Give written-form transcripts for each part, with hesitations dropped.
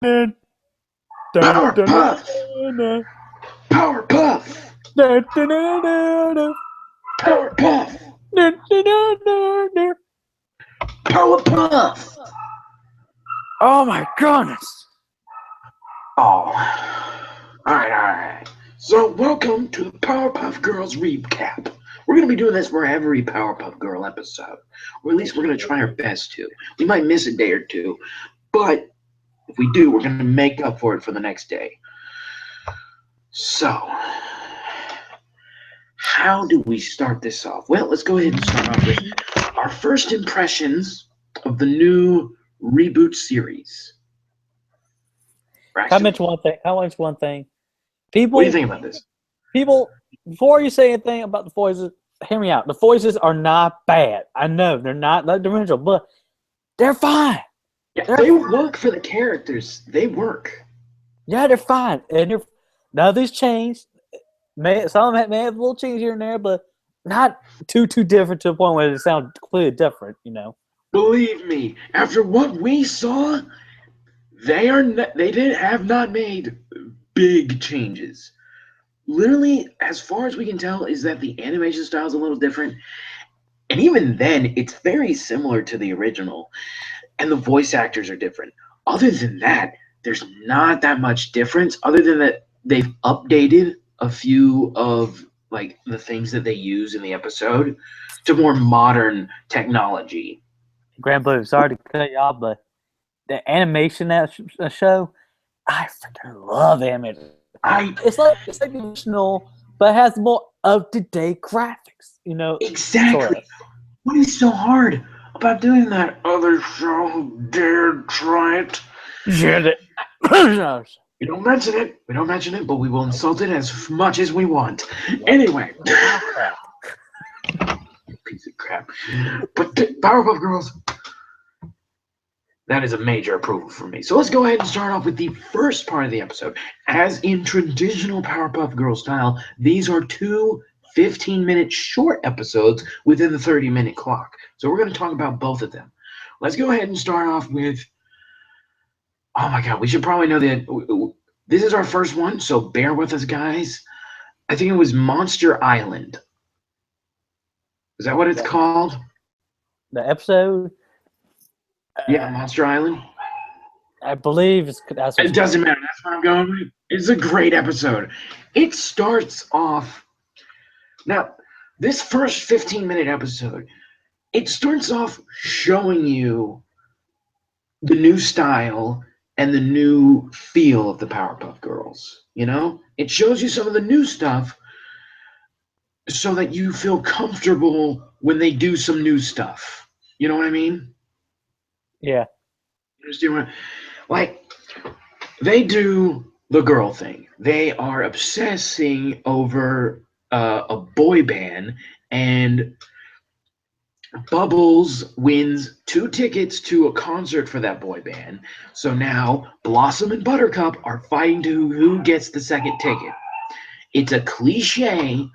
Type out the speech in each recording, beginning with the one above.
Dun, dun, dun, Powerpuff! dun, dun, Powerpuff! dun, dun, dun, dun, dun, Powerpuff! dun, dun, dun, dun, dun. Powerpuff! Oh my goodness! Oh. Alright. So, welcome to the Powerpuff Girls recap. We're going to be doing this for every Powerpuff Girl episode. Or at least we're going to try our best to. We might miss a day or two, but if we do, we're going to make up for it for the next day. So, how do we start this off? Well, let's go ahead and start off with our first impressions of the new reboot series. Braxton, Can I mention one thing? what do you think about this? People, before you say anything about the voices, hear me out. The voices are not bad. I know they're not like the original, but they're fine. Yeah, they work for the characters. They work. Yeah, they're fine. And none of these changed. Some may have a little change here and there, but not too different to the point where they sound clearly different, you know. Believe me, after what we saw, they have not made big changes. Literally, as far as we can tell, is that the animation style is a little different, and even then, it's very similar to the original, and the voice actors are different. Other than that, there's not that much difference. Other than that, they've updated a few of like the things that they use in the episode to more modern technology. Grand Blue, sorry to cut you off, but the animation that show, I freaking love animation. It's like traditional, but it has more up-to-date graphics, you know. Exactly. Sort of. What is so hard about doing that? Other show who dared try it. We don't mention it. We don't mention it, but we will insult it as much as we want. Anyway. Piece of crap. But Powerpuff Girls, that is a major approval for me. So let's go ahead and start off with the first part of the episode. As in traditional Powerpuff Girls style, these are two 15-minute short episodes within the 30-minute clock. So we're going to talk about both of them. Let's go ahead and start off with, oh my god, we should probably know that this is our first one, so bear with us, guys. I think it was Monster Island. Is that what it's called? The episode? Yeah, Monster Island. I believe that's it doesn't matter. That's what I'm going with. It's a great episode. It starts off. Now, this first 15-minute episode, it starts off showing you the new style and the new feel of the Powerpuff Girls. You know? It shows you some of the new stuff so that you feel comfortable when they do some new stuff. You know what I mean? Yeah. You understand what? Like, they do the girl thing. They are obsessing over a boy band, and Bubbles wins 2 tickets to a concert for that boy band. So now Blossom and Buttercup are fighting to who gets the second ticket. It's a cliche,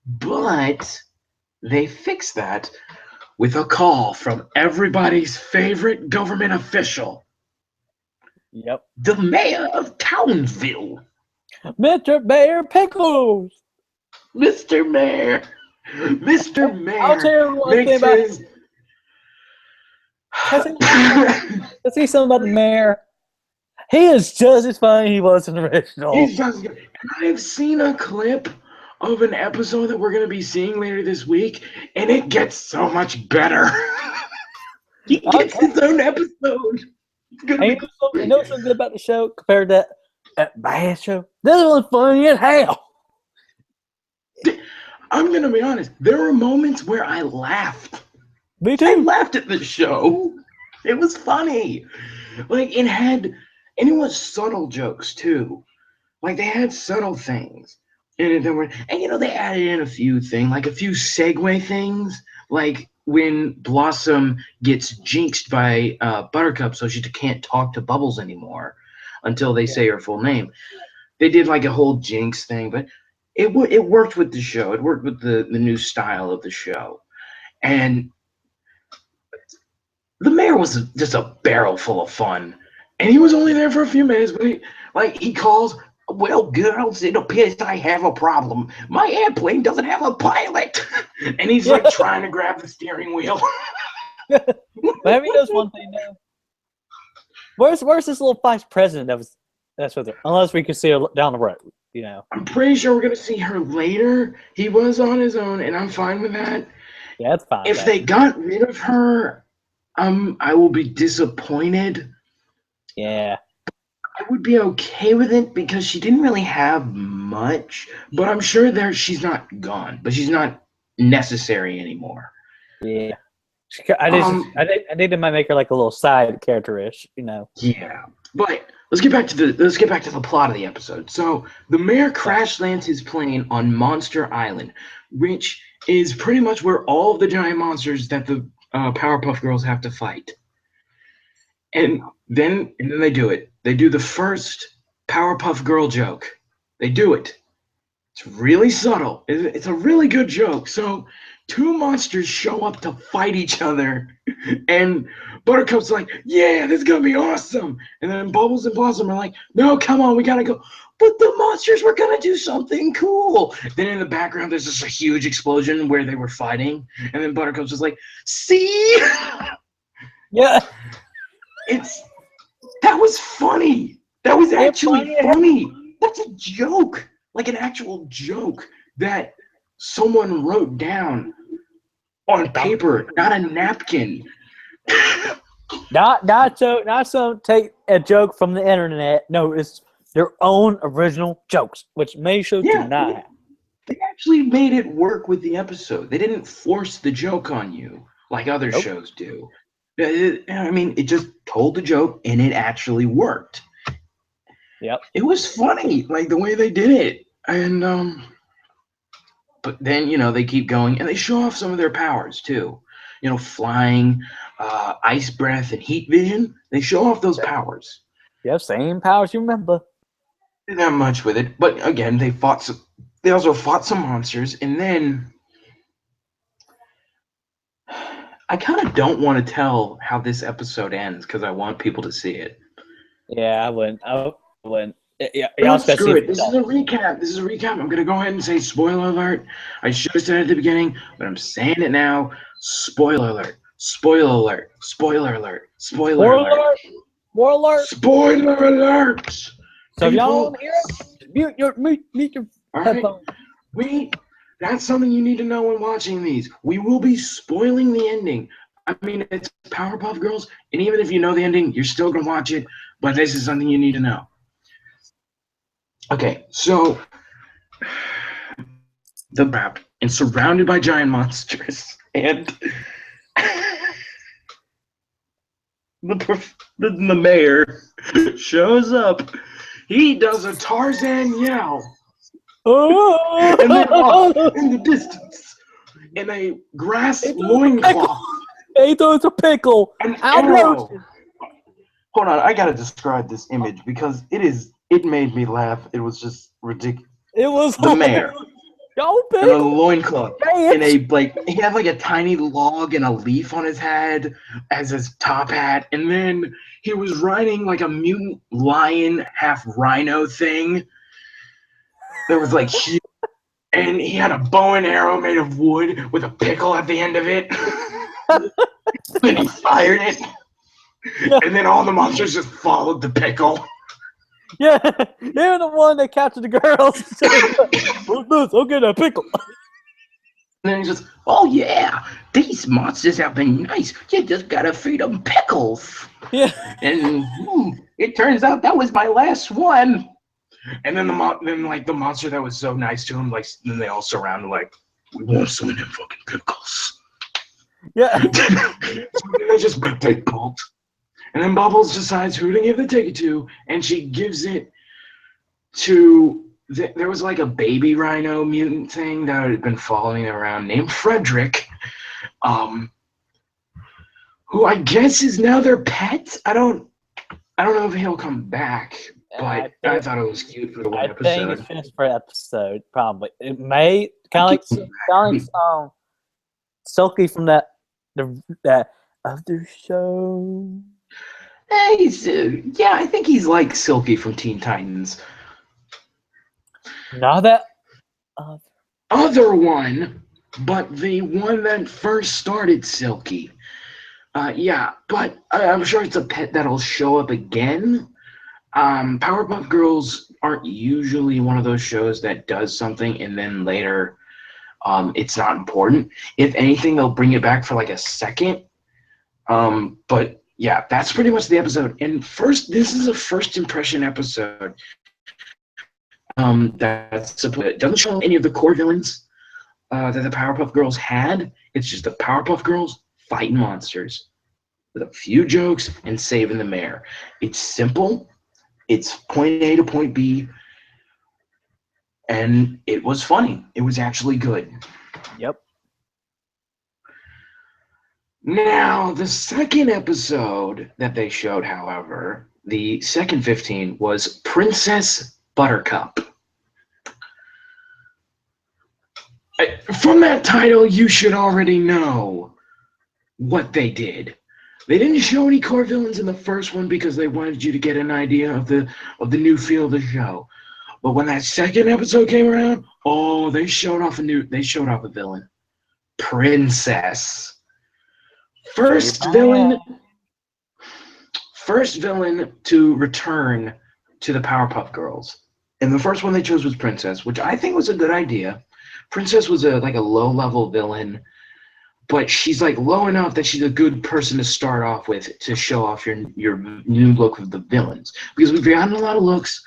but they fix that with a call from everybody's favorite government official. Yep. The mayor of Townsville. Mr. Mayor Pickles. Mr. Mayor. Mr. Mayor. I'll tell you one thing about his... Let's see something about the mayor. He is just as funny as he was in the original. He's just good. And I've seen a clip of an episode that we're going to be seeing later this week, and it gets so much better. He gets his own episode. You know what's so good about the show compared to that bad show? This one's funny as hell. I'm going to be honest. There were moments where I laughed. Me too. I laughed at the show. It was funny. Like, and it was subtle jokes, too. Like, they had subtle things. And you know, they added in a few things, like a few segue things, like when Blossom gets jinxed by Buttercup so she can't talk to Bubbles anymore until they say her full name. They did like a whole jinx thing, but it worked with the show. It worked with the new style of the show. And the mayor was just a barrel full of fun. And he was only there for a few minutes, but he calls, well, girls, it appears I have a problem. My airplane doesn't have a pilot. And he's like trying to grab the steering wheel. But have you noticed one thing though? Where's this little vice president that's with her? Unless we can see her down the road, you know. I'm pretty sure we're gonna see her later. He was on his own, and I'm fine with that. Yeah, that's fine. If they got rid of her, I will be disappointed. Yeah. I would be okay with it because she didn't really have much, but I'm sure she's not gone, but she's not necessary anymore. Yeah. I think they might make her like a little side character-ish, you know. Yeah. But let's get back to the plot of the episode. So the mayor crash lands his plane on Monster Island, which is pretty much where all of the giant monsters that the Powerpuff Girls have to fight. And then they do it. They do the first Powerpuff Girl joke. They do it. It's really subtle. It's a really good joke. So two monsters show up to fight each other, and Buttercup's like, yeah, this is gonna be awesome. And then Bubbles and Blossom are like, no, come on, we gotta go. But the monsters were gonna do something cool. Then in the background, there's just a huge explosion where they were fighting, and then Buttercup's just like, see? Yeah. That was funny. That was actually funny. That's a joke. Like an actual joke that someone wrote down on paper, not a napkin. Not so take a joke from the internet. No, it's their own original jokes, which many shows do not have. They actually made it work with the episode. They didn't force the joke on you like other shows do. I mean, it just told the joke and it actually worked. Yep. It was funny, like the way they did it. And but then, they keep going and they show off some of their powers too. Flying, ice breath, and heat vision. They show off those powers. Yep, same powers you remember. Didn't have much with it, but again, they also fought some monsters, and then I kind of don't want to tell how this episode ends because I want people to see it. Yeah, I wouldn't. Yeah, Screw it. This is a recap. I'm going to go ahead and say spoiler alert. I should have said it at the beginning, but I'm saying it now. Spoiler alert. Spoiler alert. Spoiler alert. Spoiler alert. Spoiler alert. Spoiler alert. So if y'all want to hear it, mute your headphones. That's something you need to know when watching these. We will be spoiling the ending. I mean, it's Powerpuff Girls, and even if you know the ending, you're still going to watch it, but this is something you need to know. Okay, so the map and surrounded by giant monsters, and the mayor shows up. He does a Tarzan yell. Oh! And they're off in the distance in a grass loincloth. He throws a pickle. An arrow. Hold on, I gotta describe this image because it made me laugh. It was just ridiculous. It was the mayor in a loincloth. He had like a tiny log and a leaf on his head as his top hat, and then he was riding like a mutant lion half rhino thing. There was like huge, and he had a bow and arrow made of wood with a pickle at the end of it. Then he fired it, and then all the monsters just followed the pickle. Yeah, they're the one that captured the girls. What's this? I'll get a pickle. And then he's just, oh yeah, these monsters have been nice. You just gotta feed them pickles. Yeah. And it turns out that was my last one. And then the monster that was so nice to him, like, then they all surround him, like, we want some of them fucking pickles. Yeah. So they just take bolt. And then Bubbles decides who to give the ticket to, and she gives it to there was like a baby rhino mutant thing that had been following around named Frederick, who I guess is now their pet. I don't know if he'll come back. But I thought it was cute for the one episode. I think it's finished for episode, probably. It may kind of like Silky from that other show. Yeah, I think he's like Silky from Teen Titans. Not that. Other one, but the one that first started Silky. Yeah, but I'm sure it's a pet that'll show up again. Powerpuff Girls aren't usually one of those shows that does something and then later it's not important. If anything, they'll bring it back for like a second. But yeah, that's pretty much the episode. And first, this is a first impression episode. It doesn't show any of the core villains that the Powerpuff Girls had. It's just the Powerpuff Girls fighting monsters with a few jokes and saving the mayor. It's simple. It's point A to point B, and it was funny. It was actually good. Yep. Now, the second episode that they showed, however, the second 15 was Princess Buttercup. From that title, you should already know what they did. They didn't show any core villains in the first one because they wanted you to get an idea of the new feel of the show. But when that second episode came around, oh, they showed off a villain. Princess. First villain to return to the Powerpuff Girls. And the first one they chose was Princess, which I think was a good idea. Princess was like a low-level villain, but she's like low enough that she's a good person to start off with to show off your new look of the villains. Because we've gotten a lot of looks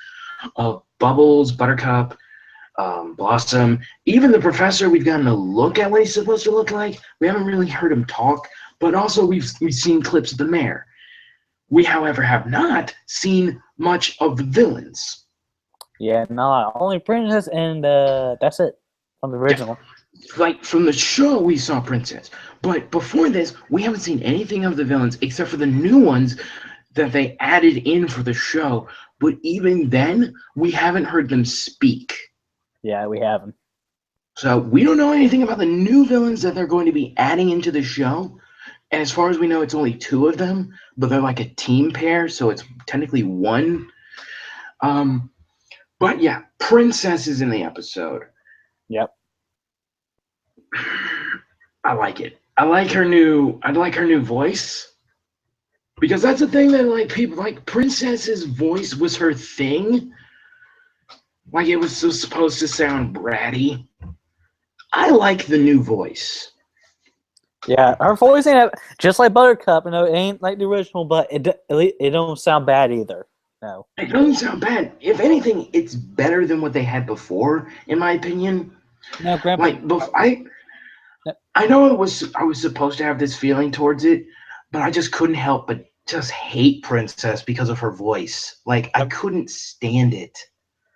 of Bubbles, Buttercup, Blossom, even the Professor. We've gotten a look at what he's supposed to look like. We haven't really heard him talk, but also we've seen clips of the mayor. We, however, have not seen much of the villains. Yeah, no, only Princess, and that's it from the original. Yeah. Like from the show, we saw Princess, but before this, we haven't seen anything of the villains except for the new ones that they added in for the show. But even then, we haven't heard them speak. Yeah, we haven't. So we don't know anything about the new villains that they're going to be adding into the show. And as far as we know, it's only 2 of them, but they're like a team pair, so it's technically 1. But yeah, Princess is in the episode. Yep. I like it. I like her new voice. Because that's the thing that like people like Princess's voice was her thing. Like it was supposed to sound bratty. I like the new voice. Yeah, her voice ain't just like Buttercup. You know, it ain't like the original, but it don't sound bad either. No, it doesn't sound bad. If anything, it's better than what they had before, in my opinion. No, Grandpa. Like, I know I was supposed to have this feeling towards it, but I just couldn't help but just hate Princess because of her voice. Like I couldn't stand it.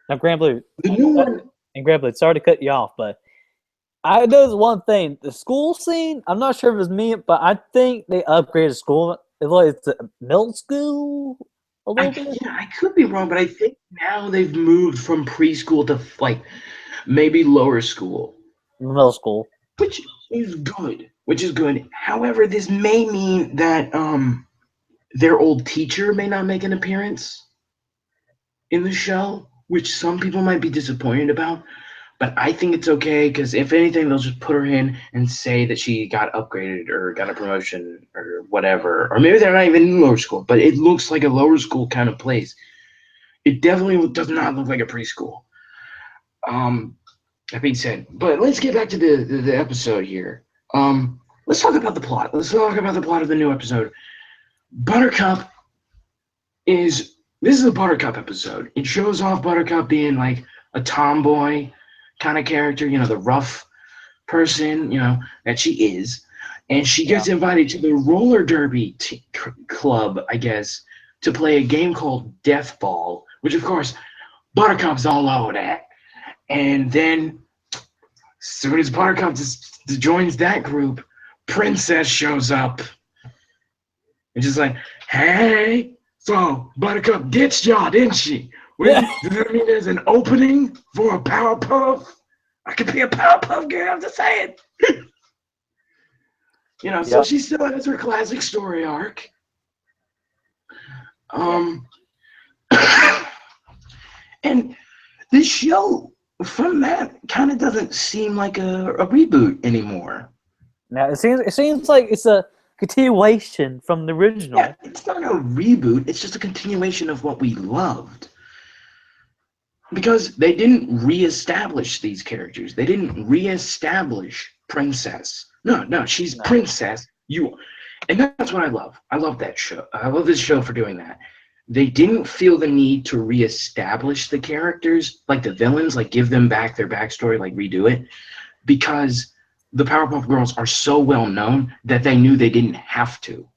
Now, Grandpa, the new one. And Grandpa, sorry to cut you off, but I know one thing. The school scene, I'm not sure if it was me, but I think they upgraded school. It's a middle school a little bit. Yeah, I could be wrong, but I think now they've moved from preschool to like maybe lower school. Middle school. Which is good. However, this may mean that their old teacher may not make an appearance in the show, which some people might be disappointed about. But I think it's okay because if anything, they'll just put her in and say that she got upgraded or got a promotion or whatever. Or maybe they're not even in lower school, but it looks like a lower school kind of place. It definitely does not look like a preschool. That being said, but let's get back to the episode here. Let's talk about the plot. Let's talk about the plot of the new episode. Buttercup this is a Buttercup episode. It shows off Buttercup being like a tomboy kind of character, you know, the rough person, you know, that she is. And she gets invited to the roller derby club, I guess, to play a game called Death Ball, which, of course, Buttercup's all over that. And then, as soon as Buttercup joins that group, Princess shows up. And she's like, hey, so Buttercup ditched y'all, didn't she? Does that mean there's an opening for a Powerpuff? I could be a Powerpuff girl, I'm just saying. You know, so she still has her classic story arc. And this show, from that, kind of doesn't seem like a reboot anymore. Now it seems like it's a continuation from the original. Yeah, it's not a reboot. It's just a continuation of what we loved. Because they didn't reestablish these characters. They didn't reestablish Princess. No, she's Princess. And that's what I love. I love that show. I love this show for doing that. They didn't feel the need to reestablish the characters, like the villains, like give them back their backstory, like redo it, because the Powerpuff Girls are so well known that they knew they didn't have to.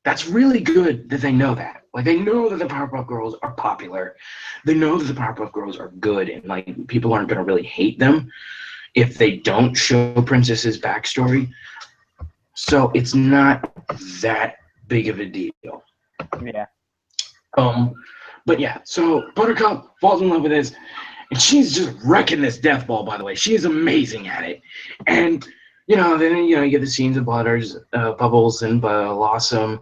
That's really good that they know that. Like, they know that the Powerpuff Girls are popular. They know that the Powerpuff Girls are good, and like people aren't going to really hate them if they don't show Princess's backstory. So it's not that big of a deal. Yeah. But yeah, so Buttercup falls in love with this, and she's just wrecking this death ball, by the way. She is amazing at it. And, then, you get the scenes of Bubbles and Blossom,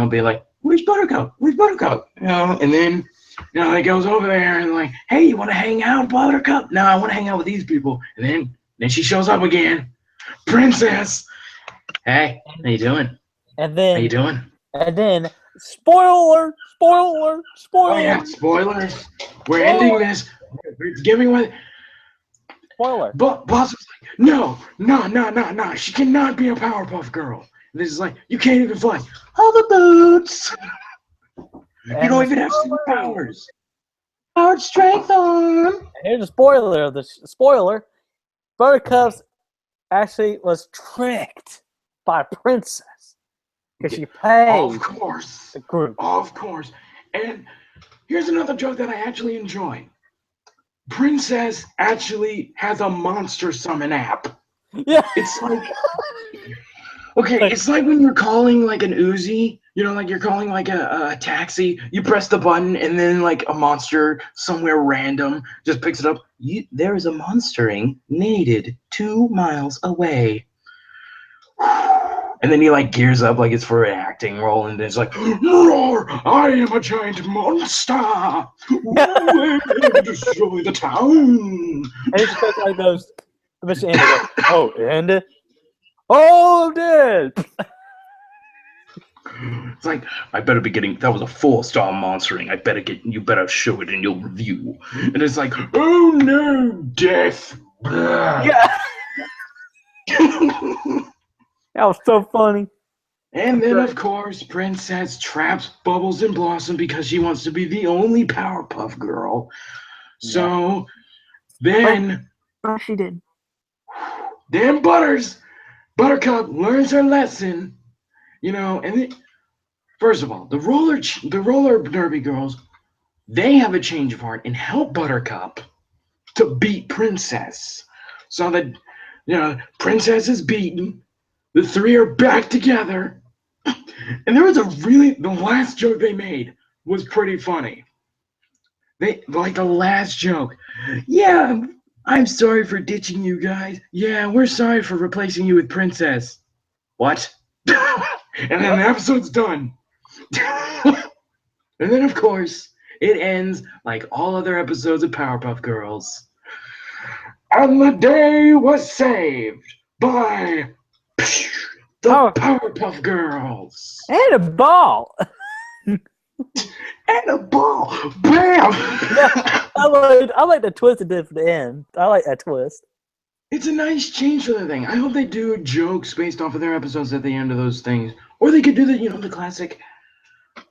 be like, where's Buttercup? Where's Buttercup? And then, he goes over there and like, hey, you want to hang out, Buttercup? No, I want to hang out with these people. And then she shows up again. Princess! Hey, how you doing? And then, how you doing? And then, spoiler! Oh yeah, spoilers. We're ending this. We're giving away. Spoiler. But Boss was like, no. She cannot be a Powerpuff Girl. And this is like, you can't even fly. All the boots. You don't even have superpowers. Powered strength on. Here's a spoiler of the spoiler. Buttercup actually was tricked by Princess. Because she paid. Of course. The group. Of course. And here's another joke that I actually enjoy. Princess actually has a monster summon app. Yeah. It's like, okay, it's like when you're calling like an Uzi, like you're calling like a taxi, you press the button and then like a monster somewhere random just picks it up. There is a monstering needed 2 miles away. And then he like gears up like it's for an acting role, and then it's like, roar! I am a giant monster! Destroy the town! And it's just like those. And oh, dead! It's like, I better be getting. That was a 4-star monstering. You better show it in your review. And it's like, oh no, death! Yeah. That was so funny. And then, of course, Princess traps Bubbles and Blossom because she wants to be the only Powerpuff Girl. So then... Oh, she did. Then Buttercup learns her lesson, and then, first of all, the roller derby girls, they have a change of heart and help Buttercup to beat Princess. So that, Princess is beaten. The 3 are back together. And there was the last joke they made was pretty funny. The last joke. Yeah, I'm sorry for ditching you guys. Yeah, we're sorry for replacing you with Princess. What? And then the episode's done. And then, of course, it ends like all other episodes of Powerpuff Girls. And the day was saved by... the Powerpuff Girls. And a ball. And a ball. Bam! Yeah, I like the twist it did for the end. I like that twist. It's a nice change for the thing. I hope they do jokes based off of their episodes at the end of those things. Or they could do the classic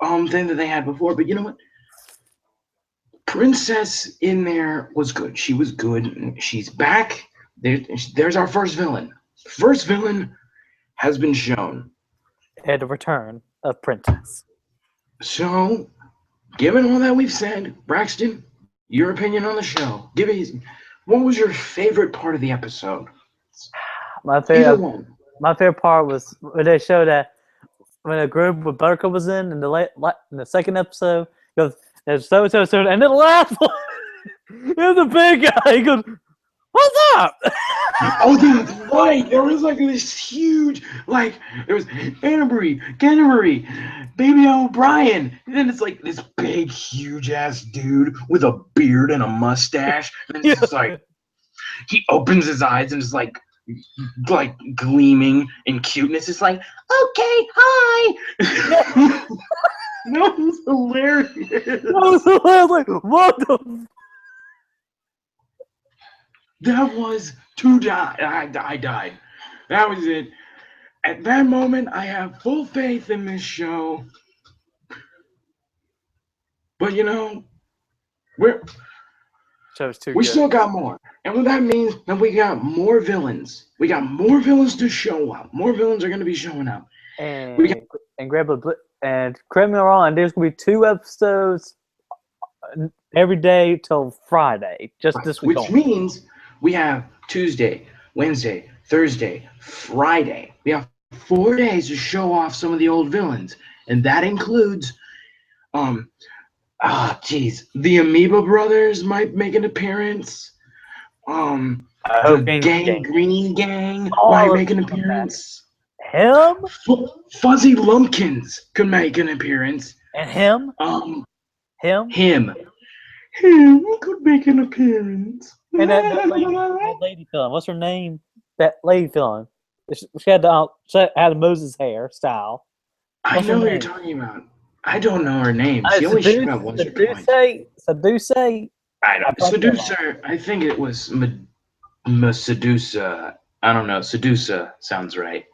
thing that they had before. But you know what? Princess in there was good. She was good. She's back. There's our first villain. First villain has been shown. And the return of Princess. So, given all that we've said, Braxton, your opinion on the show. What was your favorite part of the episode? My favorite part was when they showed that when a group with Buttercup was in the second episode, goes, there's so, and then the last one, it was a big guy. He goes, What's up? Oh, that's right. There was like this huge, like, there was Anna Marie, Kenna Marie, Baby O'Brien. And then it's like this big, huge ass dude with a beard and a mustache. And it's just like, he opens his eyes and is like gleaming in cuteness. It's like, okay, hi. That was hilarious. I was like, what the? That was to die. I died. That was it. At that moment, I have full faith in this show. But you know, we still got more. And what that means that we got more villains. We got more villains to show up. More villains are gonna be showing up. And and correct me if I'm wrong, there's gonna be 2 episodes every day till Friday, just this week. Which means we have Tuesday, Wednesday, Thursday, Friday. We have 4 days to show off some of the old villains, and that includes, the Amoeba Brothers might make an appearance. The Gangrene Gang might make an appearance. Him? Fuzzy Lumpkins could make an appearance. And him? Him could make an appearance. And that lady villain, what's her name? That lady villain. She had the Moses hair style. I know what you're talking about. I don't know her name. She only showed up once or twice. Seduce? I don't know. Seducer. I think it was Sedusa. I don't know. Sedusa sounds right.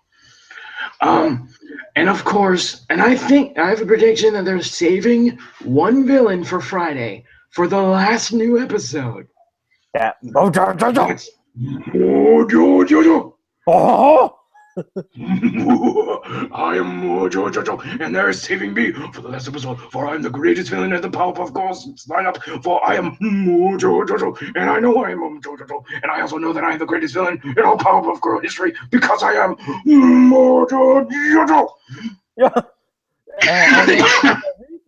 And of course, and I think I have a prediction that they're saving one villain for Friday for the last new episode. That Mojo Jojo. Mojo Jojo. Oh! I am Mojo Jojo, and they're saving me for the last episode, for I am the greatest villain in the Powerpuff Girls lineup, for I am Mojo Jojo, and I know I am Mojo Jojo, and I also know that I am the greatest villain in all Powerpuff Girl history, because I am Mojo Jojo. Yeah.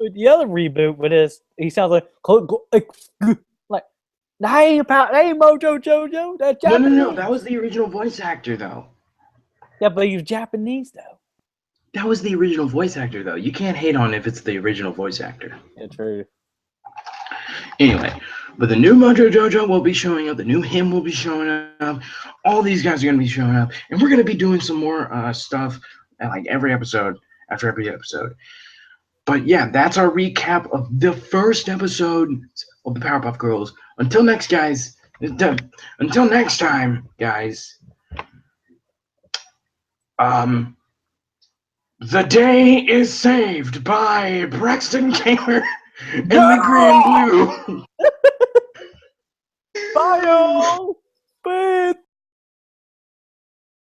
The other reboot with this, he sounds like hey Mojo Jojo. That's Japanese. No, that was the original voice actor though. Yeah, but he's Japanese though. That was the original voice actor though. You can't hate on if it's the original voice actor. Yeah, true. Anyway, but the new Mojo Jojo will be showing up. The new him will be showing up. All these guys are going to be showing up, and we're going to be doing some more stuff like every episode after every episode. But yeah, that's our recap of the first episode of the Powerpuff Girls. Until next time, guys. The day is saved by BraxtonGamer and the Grand Blue. Bye, y'all.